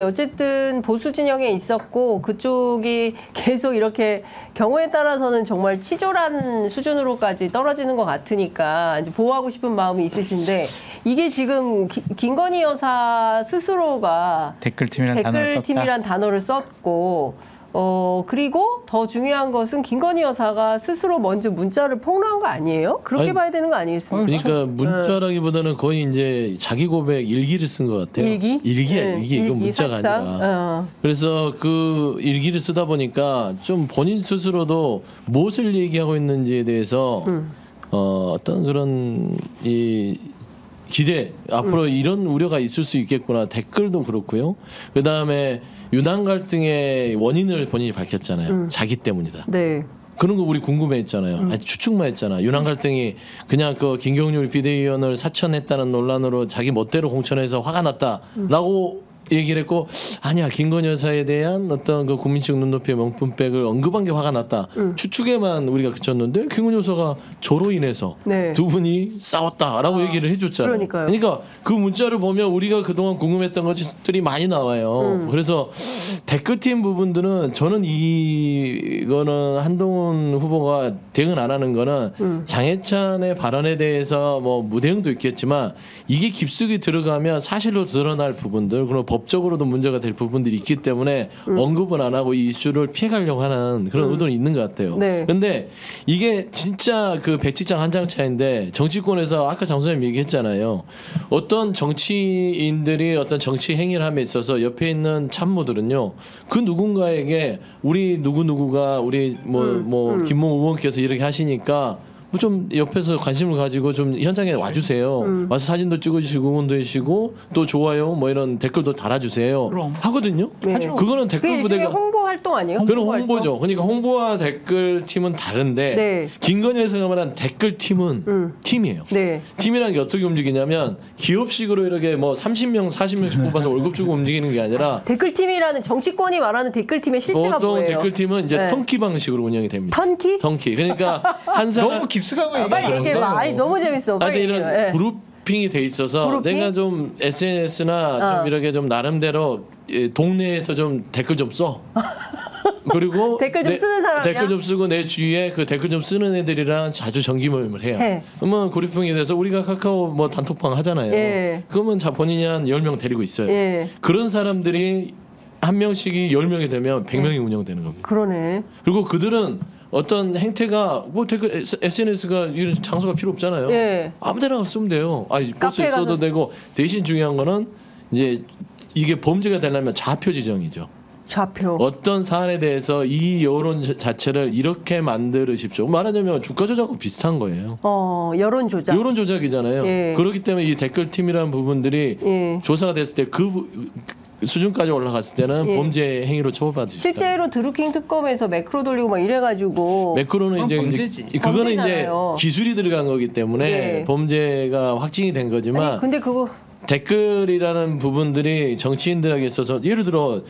어쨌든 보수 진영에 있었고 그쪽이 계속 이렇게 경우에 따라서는 정말 치졸한 수준으로까지 떨어지는 것 같으니까 이제 보호하고 싶은 마음이 있으신데 이게 지금 김건희 여사 스스로가 댓글팀이란 단어를 썼고 그리고 더 중요한 것은 김건희 여사가 스스로 먼저 문자를 폭로한 거 아니에요? 그렇게 봐야 되는 거 아니겠습니까? 그러니까 문자라기보다는 거의 이제 자기 고백 일기를 쓴 것 같아요. 일기야, 일기. 이건 문자가 아니라. 그래서 그 일기를 쓰다 보니까 좀 본인 스스로도 무엇을 얘기하고 있는지에 대해서 어떤 그런 이 기대, 앞으로 이런 우려가 있을 수 있겠구나. 댓글도 그렇고요. 그 다음에 유난 갈등의 원인을 본인이 밝혔잖아요. 자기 때문이다. 네. 그런 거 우리 궁금해했잖아요. 아니, 추측만 했잖아. 유난 갈등이 그냥 그 김경률 비대위원을 사천했다는 논란으로 자기 멋대로 공천해서 화가 났다라고 얘기를 했고, 아니야, 김건희 여사에 대한 어떤 그 국민적 눈높이의 명품백을 언급한 게 화가 났다. 추측에만 우리가 그쳤는데 김건희 여사가 저로 인해서 두 분이 싸웠다라고 얘기를 해줬잖아요. 그러니까 그 문자를 보면 우리가 그동안 궁금했던 것들이 많이 나와요. 그래서 댓글팀 부분들은 저는 이거는 한동훈 후보가 대응 안 하는 거는 장해찬의 발언에 대해서 뭐 무대응도 있겠지만 이게 깊숙이 들어가면 사실로 드러날 부분들, 그리고 법적으로도 문제가 될 부분들이 있기 때문에 언급은 안 하고 이 이슈를 피해가려고 하는 그런 의도는 있는 것 같아요. 근데 이게 진짜 그 백지장 한 장 차인데, 정치권에서 아까 장 소장님 얘기했잖아요. 어떤 정치인들이 어떤 정치 행위를 함에 있어서 옆에 있는 참모들은요, 그 누군가에게 우리 누구누구가 우리 김모 의원께서 이렇게 하시니까 뭐 좀 옆에서 관심을 가지고 좀 현장에 와주세요. 와서 사진도 찍어주시고 응원도 해주시고 또 좋아요 뭐 이런 댓글도 달아주세요. 하거든요. 그거는 댓글 부대가 홍보 활동 아니에요? 그건 홍보죠. 그러니까 홍보와 댓글 팀은 다른데 김건희 여사가 말한 댓글 팀은 팀이에요. 팀이라는 게 어떻게 움직이냐면 기업식으로 이렇게 뭐 30명, 40명씩 뽑아서 월급 주고 움직이는 게 아니라 댓글 팀이라는 정치권이 말하는 댓글 팀의 실체가 보통 뭐예요? 댓글 팀은 이제 턴키 방식으로 운영이 됩니다. 턴키? 턴키. 그러니까 한 사람 너무 깊숙한 거 빨리 얘기해봐. 아니 너무 재밌어. 빨리 이런 그룹핑이 돼 있어서 내가 좀 SNS나 좀 이렇게 좀 나름대로 동네에서 좀 댓글 좀 써. 그리고 댓글 좀 쓰는 사람이야? 댓글 좀 쓰고 내 주위에 그 댓글 좀 쓰는 애들이랑 자주 정기 모임을 해요. 그러면 그룹핑이 돼서 우리가 카카오 뭐 단톡방 하잖아요. 그러면 본인이 한 10명 데리고 있어요. 그런 사람들이 한 명씩이 10명이 되면 100명이 운영되는 겁니다. 그러네. 그리고 그들은 어떤 행태가 뭐 댓글 SNS가 이런 장소가 필요 없잖아요. 아무데나 쓰면 돼요. 버스에 써도 되고, 대신 중요한 거는 이제 이게 범죄가 되려면 좌표 지정이죠. 좌표. 어떤 사안에 대해서 이 여론 자체를 이렇게 만들으십시오. 말하자면 주가 조작하고 비슷한 거예요. 여론 조작. 여론 조작이잖아요. 그렇기 때문에 이 댓글팀이라는 부분들이 조사가 됐을 때 그 수준까지 올라갔을 때는 범죄 행위로 처벌받을 수 있다. 실제로 드루킹 특검에서 매크로 돌리고 막 이래가지고 매크로는 이제 그거는 이제 기술이 들어간 거기 때문에 범죄가 확증이 된 거지만. 아니, 근데 그거 댓글이라는 부분들이 정치인들에게 있어서 예를 들어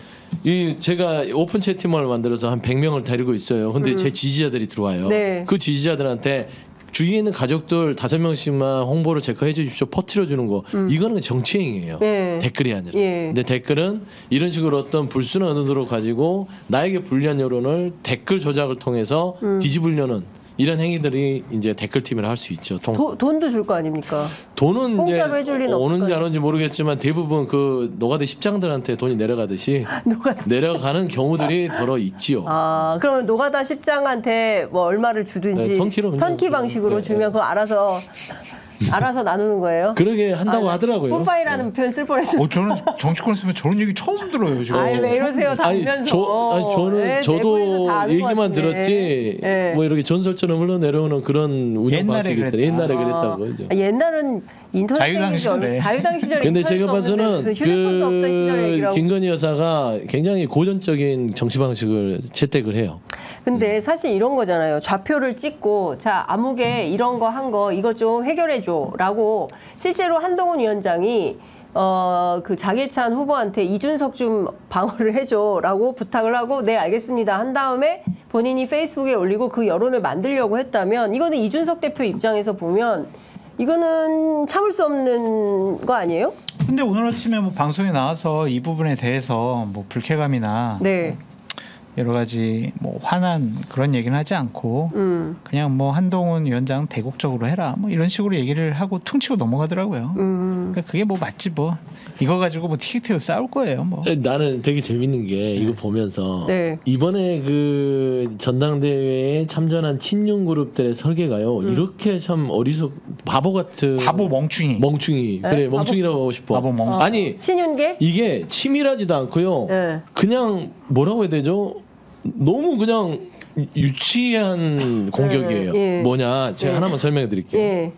제가 오픈 채팅방을 만들어서 한 100명을 데리고 있어요. 근데 제 지지자들이 들어와요. 그 지지자들한테 주위에 있는 가족들 5명씩만 홍보를 체크해 주십시오. 퍼뜨려 주는 거. 이거는 정치행위예요. 댓글이 아니라. 근데 댓글은 이런 식으로 어떤 불순한 의도로 가지고 나에게 불리한 여론을 댓글 조작을 통해서 뒤집으려는 이런 행위들이 이제 댓글팀이라 할 수 있죠. 돈도 줄 거 아닙니까? 돈은 이제 해줄 리는 오는지 안 오는지 모르겠지만 대부분 그 노가다 십장들한테 돈이 내려가듯이 내려가는 경우들이 더러 있지요. 그러면 노가다 십장한테 뭐 얼마를 주든지 턴키 방식으로 주면 그거 알아서 나누는 거예요? 그러게 한다고 하더라고요. 뽀빠이라는 표현 쓸 뻔했어요. 저는 정치권 쓰면 저런 얘기 처음 들어요. 지금. 왜 이러세요, 당면서. 저도 얘기만 들었지 뭐 이렇게 전설처럼 흘러내려오는 그런 운영 방식이 있다. 옛날에 그랬다고. 옛날은 인터넷 자유당 시절에 근데 제가 봐서는 그 김건희 여사가 굉장히 고전적인 정치 방식을 채택을 해요. 근데 사실 이런 거잖아요. 좌표를 찍고 자 아무개 이런 거 한 거 이거 좀 해결해 줘라고 실제로 한동훈 위원장이 그 장해찬 후보한테 이준석 좀 방어를 해줘라고 부탁을 하고 네 알겠습니다 한 다음에 본인이 페이스북에 올리고 그 여론을 만들려고 했다면 이거는 이준석 대표 입장에서 보면 이거는 참을 수 없는 거 아니에요? 근데 오늘 아침에 뭐 방송에 나와서 이 부분에 대해서 뭐 불쾌감이나 네. 여러 가지 뭐 화난 그런 얘기는 하지 않고 그냥 뭐 한동훈 위원장 대국적으로 해라 뭐 이런 식으로 얘기를 하고 퉁치고 넘어가더라고요. 그러니까 그게 뭐 맞지 뭐 이거 가지고 뭐 티켓으로 싸울 거예요 뭐. 나는 되게 재밌는 게 이거 보면서 네. 이번에 그 전당대회에 참전한 친윤 그룹들의 설계가요. 이렇게 참 어리석 바보 같은 바보 멍충이. 그래 바보? 멍충이라고 하고 싶어. 바보 멍. 아니 신윤계? 이게 치밀하지도 않고요. 네. 그냥 뭐라고 해야 되죠? 너무 그냥 유치한 공격이에요. 예. 뭐냐? 제가 예. 하나만 설명해 드릴게요. 예.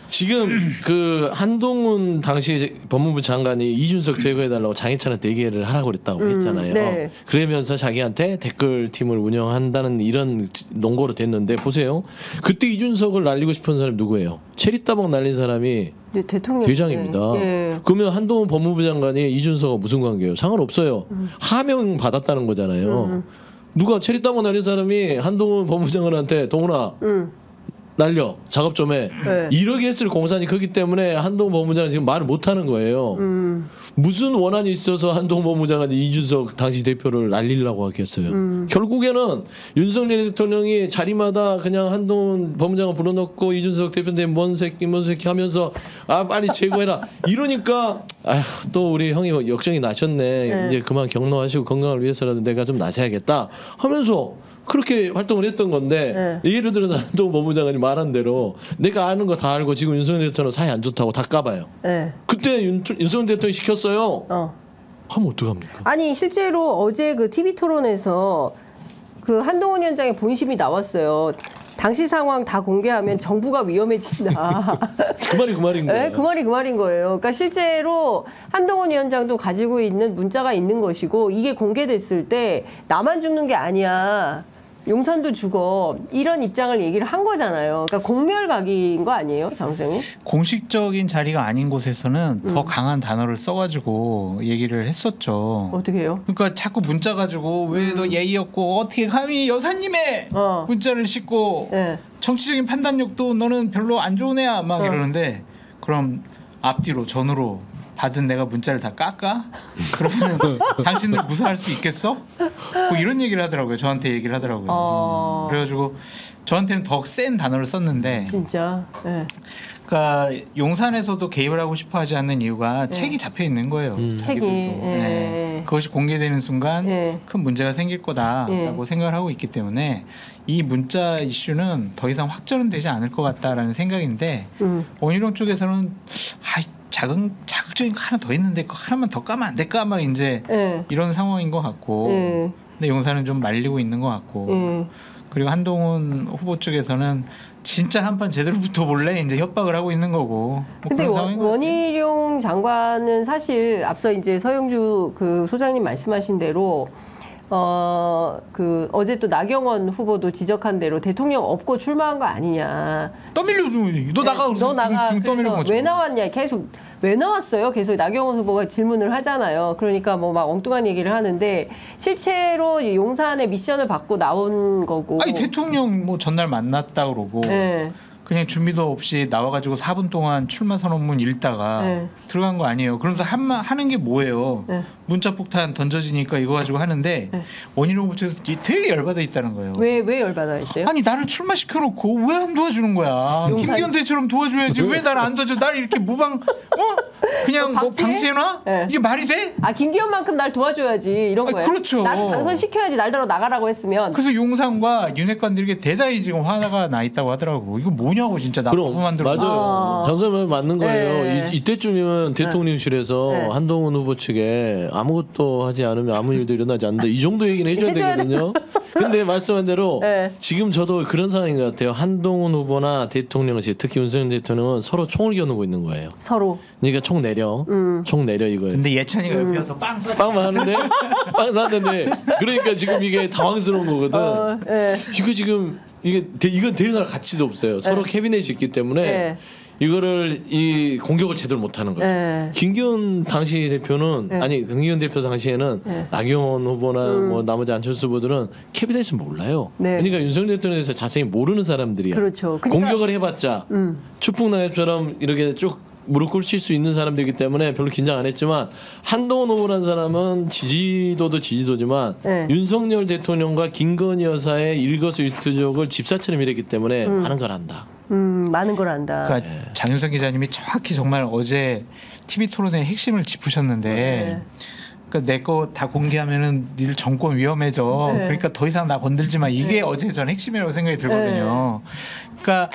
지금 그 한동훈 당시 법무부 장관이 이준석 제거해달라고 장해찬한테 얘기를 하라고 그랬다고 했잖아요. 네. 그러면서 자기한테 댓글팀을 운영한다는 이런 논거로 됐는데 보세요. 그때 이준석을 날리고 싶은 사람이 누구예요? 체리따봉 날린 사람이 네, 대통령 대장입니다. 예. 그러면 한동훈 법무부 장관이 이준석과 무슨 관계예요? 상관없어요. 하명 받았다는 거잖아요. 누가 체리따봉 날린 사람이 한동훈 법무부 장관한테 동훈아 날려 작업 좀 해. 네. 이렇게 했을 공산이 크기 때문에 한동훈 법무장은 지금 말을 못 하는 거예요. 무슨 원한이 있어서 한동훈 법무장관이 이준석 당시 대표를 날리려고 하겠어요. 결국에는 윤석열 대통령이 자리마다 그냥 한동훈 법무장관 불러놓고 이준석 대표한테 뭔 새끼 하면서 아 빨리 제거해라 이러니까 아휴 또 우리 형이 역정이 나셨네. 이제 그만 격노하시고 건강을 위해서라도 내가 좀 나서야겠다 하면서 그렇게 활동을 했던 건데 예를 들어서 한동훈 법무장관이 말한 대로 내가 아는 거 다 알고 지금 윤석열 대통령 사이 안 좋다고 다 까봐요. 네. 그때 윤석열 대통령이 시켰어요. 하면 어떡합니까? 아니 실제로 어제 그 TV 토론에서 그 한동훈 위원장의 본심이 나왔어요. 당시 상황 다 공개하면 정부가 위험해진다. 그 말이 그 말인 거예요. 네, 그 말인 거예요. 그러니까 실제로 한동훈 위원장도 가지고 있는 문자가 있는 것이고 이게 공개됐을 때 나만 죽는 게 아니야. 용산도 죽어. 이런 입장을 얘기를 한 거잖아요. 그러니까 공멸각인 거 아니에요, 장수영님? 공식적인 자리가 아닌 곳에서는 더 강한 단어를 써가지고 얘기를 했었죠. 어떻게 해요? 그러니까 자꾸 문자 가지고 왜 너 예의 없고 어떻게 감히 여사님의 문자를 싣고 네. 정치적인 판단력도 너는 별로 안 좋은 애야 막 이러는데 그럼 앞뒤로 전후로 받은 내가 문자를 다 깎아? 그러면 당신들 무사할 수 있겠어? 뭐 이런 얘기를 하더라고요. 저한테 얘기를 하더라고요. 그래가지고 저한테는 더 센 단어를 썼는데 진짜. 네. 그러니까 용산에서도 개입을 하고 싶어하지 않는 이유가 책이 잡혀 있는 거예요. 책이. 자기들도. 네. 그것이 공개되는 순간 큰 문제가 생길 거다라고 생각을 하고 있기 때문에 이 문자 이슈는 더 이상 확전은 되지 않을 것 같다라는 생각인데 원희룡 쪽에서는 자극적인 거 하나 더 있는데 그거 하나만 더 까면 안 될까 막 이제 이런 상황인 것 같고 근데 용산은 좀 말리고 있는 것 같고 그리고 한동훈 후보 쪽에서는 진짜 한판 제대로 붙어볼래 이제 협박을 하고 있는 거고. 뭐 근데 그런 상황인 것 같아요. 원희룡 장관은 사실 앞서 이제 서영주 그 소장님 말씀하신 대로 그 어제 또 나경원 후보도 지적한 대로 대통령 없고 출마한 거 아니냐. 떠밀려주면 너 나가 너 나가. 등 떠밀려 그래서 거죠. 왜 나왔냐. 계속 왜 나왔어요? 계속 나경원 후보가 질문을 하잖아요. 그러니까 뭐 막 엉뚱한 얘기를 하는데 실제로 용산에 미션을 받고 나온 거고. 아니 대통령 뭐 전날 만났다 그러고 네. 그냥 준비도 없이 나와가지고 4분 동안 출마 선언문 읽다가 들어간 거 아니에요. 그러면서 하는 게 뭐예요? 문자 폭탄 던져지니까 이거 가지고 하는데 원희룡 후보 측에서 되게 열받아 있다는 거예요. 왜 열받아 있어요? 아니 나를 출마시켜놓고 왜 안 도와주는 거야? 김기현대처럼 도와줘야지 왜 나를 안 도와줘? 나를 이렇게 무방 그냥 뭐 방치해놔? 이게 말이 돼? 아 김기현만큼 날 도와줘야지 이런 거예요. 그렇죠. 나를 당선시켜야지 날더러 나가라고 했으면. 그래서 용산과 윤핵관들에게 대단히 지금 화가 나 있다고 하더라고. 이거 뭐냐고 진짜 나 그럼 만들어. 맞아요. 장사님 맞는 거예요. 네. 이때쯤이면 대통령실에서 한동훈 후보 측에 아무것도 하지 않으면 아무 일도 일어나지 않는다. 이 정도 얘기는 해줘야 되거든요. 근데 말씀한 대로 지금 저도 그런 상황인 것 같아요. 한동훈 후보나 대통령실 특히 윤석열 대통령은 서로 총을 겨누고 있는 거예요. 서로. 그러니까 총 내려 이거예요. 근데 예찬이가 옆에 와서 빵만 하는데 빵 샀는데 그러니까 지금 이게 당황스러운 거거든. 이거 지금 이건 대응할 가치도 없어요. 서로 캐비넷이 있기 때문에 이거를 이 공격을 제대로 못하는 거죠. 김기현 당시 대표는 아니 김기현 대표 당시에는 나경원 후보나 뭐 나머지 안철수 후보들은 캐비넷을 몰라요. 그러니까 윤석열 대통령에 대해서 자세히 모르는 사람들이야. 그렇죠. 공격을 해봤자 추풍낙엽처럼 이렇게 쭉 무릎 꿇칠 수 있는 사람들이기 때문에 별로 긴장 안 했지만 한동훈 후보라는 사람은 지지도도 지지도지만 네. 윤석열 대통령과 김건희 여사의 일거수일투족을 집사처럼 일했기 때문에 많은 걸 안다. 많은 걸 안다. 그러니까 장윤선 기자님이 정확히 정말 어제 TV 토론의 핵심을 짚으셨는데 그러니까 내 거 다 공개하면은 니들 정권 위험해져. 네. 그러니까 더 이상 나 건들지 마. 이게 어제 전 핵심이라고 생각이 들거든요. 그러니까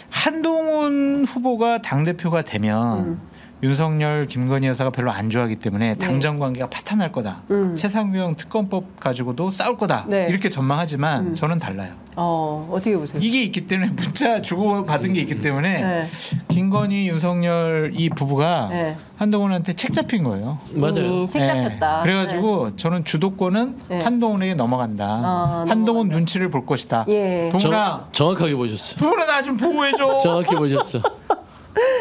한동훈 후보가 당대표가 되면 윤석열, 김건희 여사가 별로 안 좋아하기 때문에 당정 관계가 파탄날 거다. 최상병 특검법 가지고도 싸울 거다. 네. 이렇게 전망하지만 저는 달라요. 어떻게 보세요? 이게 있기 때문에 문자 주고받은 게 있기 때문에 네. 김건희, 윤석열 이 부부가 네. 한동훈한테 책 잡힌 거예요. 맞아요. 책 잡혔다. 그래가지고 저는 주도권은 네. 한동훈에게 넘어간다. 한동훈 눈치를 볼 것이다. 예. 동훈아, 정확하게 보셨어요. 동훈아 나 좀 보호해줘. 정확히 보셨어.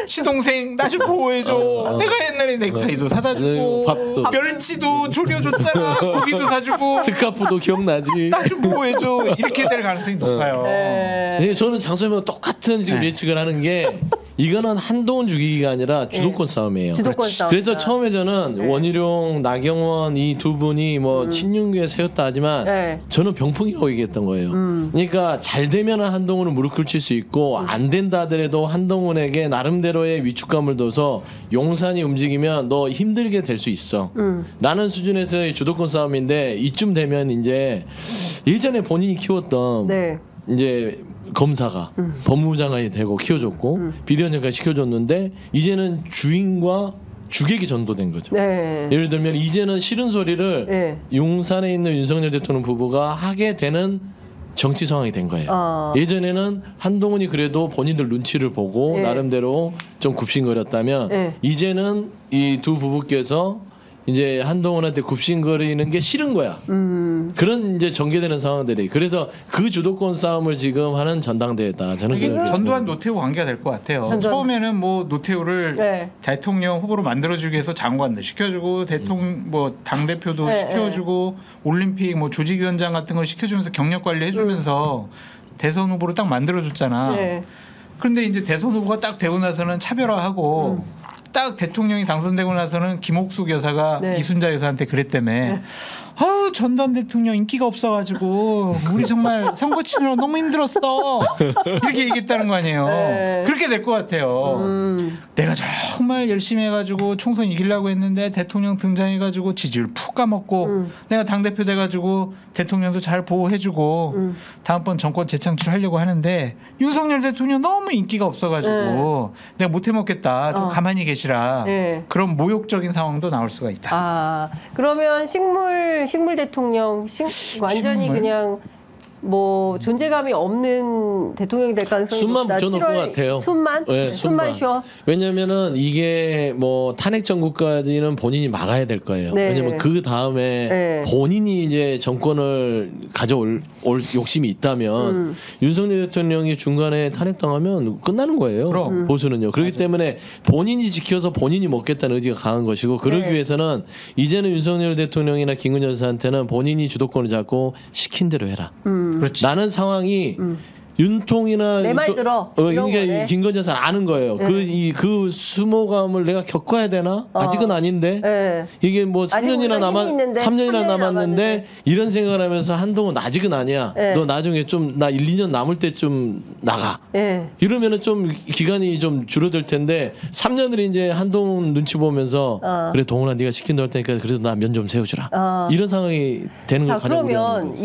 시동생 나 좀 보호해줘. 내가 옛날에 넥타이도 사다 주고 밥도. 멸치도 졸여줬잖아. 고기도 사주고 스카프도 기억나지. 나 좀 보호해줘. 이렇게 될 가능성이 높아요. 네, 저는 장소님과 똑같은 지금 네. 예측을 하는 게 이거는 한동훈 죽이기가 아니라 주도권 싸움이에요. 주도권 싸움. 그래서 처음에 저는 원희룡, 나경원 이 두 분이 뭐 친윤계에 세웠다 하지만 네. 저는 병풍이라고 얘기했던 거예요. 그러니까 잘 되면 한동훈은 무릎 꿇칠 수 있고 안 된다 하더라도 한동훈에게 나름대로의 위축감을 둬서 용산이 움직이면 너 힘들게 될 수 있어. 라는 수준에서의 주도권 싸움인데 이쯤 되면 이제 예전에 본인이 키웠던 네. 이제 검사가 법무부 장관이 되고 키워줬고 비대위원장까지 시켜줬는데 이제는 주인과 주객이 전도된 거죠. 네. 예를 들면 이제는 싫은 소리를 네. 용산에 있는 윤석열 대통령 부부가 하게 되는 정치 상황이 된 거예요. 예전에는 한동훈이 그래도 본인들 눈치를 보고 네. 나름대로 좀 굽신거렸다면 네. 이제는 이 두 부부께서 이제 한동훈한테 굽신거리는 게 싫은 거야. 그런 이제 전개되는 상황들이. 그래서 그 주도권 싸움을 지금 하는 전당대회다. 저는 이게 생각해요. 전두환 노태우 관계가 될 것 같아요. 처음에는 뭐 노태우를 네. 대통령 후보로 만들어주기 위해서 장관도 시켜주고 대통령 뭐 당 대표도 네, 시켜주고 올림픽 뭐 조직위원장 같은 걸 시켜주면서 경력 관리해주면서 대선 후보로 딱 만들어줬잖아. 네. 그런데 이제 대선 후보가 딱 되고 나서는 차별화하고 딱 대통령이 당선되고 나서는 김옥숙 여사가 네. 이순자 여사한테 그랬다며. 아우 전두환 대통령 인기가 없어가지고 우리 정말 선거 치느라 너무 힘들었어 이렇게 얘기했다는 거 아니에요. 네. 그렇게 될 것 같아요. 내가 정말 열심히 해가지고 총선 이기려고 했는데 대통령 등장해가지고 지지율 푹 까먹고 내가 당대표 돼가지고 대통령도 잘 보호해주고 다음번 정권 재창출하려고 하는데 윤석열 대통령 너무 인기가 없어가지고 내가 못해먹겠다. 좀 가만히 계시라. 네. 그런 모욕적인 상황도 나올 수가 있다. 그러면 식물 대통령 완전히 식물? 그냥 뭐 존재감이 없는 대통령이 될 가능성이 숨만 높다. 붙여놓을 것 같아요. 숨만? 네, 숨만 쉬어. 왜냐면은 이게 뭐 탄핵 정국까지는 본인이 막아야 될 거예요. 네. 왜냐면 그 다음에 네. 본인이 이제 정권을 가져올 욕심이 있다면 윤석열 대통령이 중간에 탄핵당하면 끝나는 거예요. 그럼. 보수는요. 그렇기 때문에 본인이 지켜서 본인이 먹겠다는 의지가 강한 것이고 그러기 네. 위해서는 이제는 윤석열 대통령이나 김건희 여사한테는 본인이 주도권을 잡고 시킨 대로 해라. 그렇지. 나는 상황이 윤통이나 내 말 들어. 이런 그러니까 거네. 김건희 여사는 아는 거예요. 그 수모감을 내가 겪어야 되나? 아직은 아닌데. 네. 이게 뭐 아직 3년이나 우리가 힘이 있는데, 3년이나 남았는데 이런 생각을 하면서 한동훈 아직은 아니야. 네. 너 나중에 좀 나 1, 2년 남을 때 좀 나가. 네. 이러면은 좀 기간이 좀 줄어들 텐데 3년을 이제 한동훈 눈치 보면서 그래 동훈아 네가 시킨 너 할 테니까 그래도 나 면 좀 세워주라. 이런 상황이 되는 걸 자, 가장 우려하는 그러면 거죠.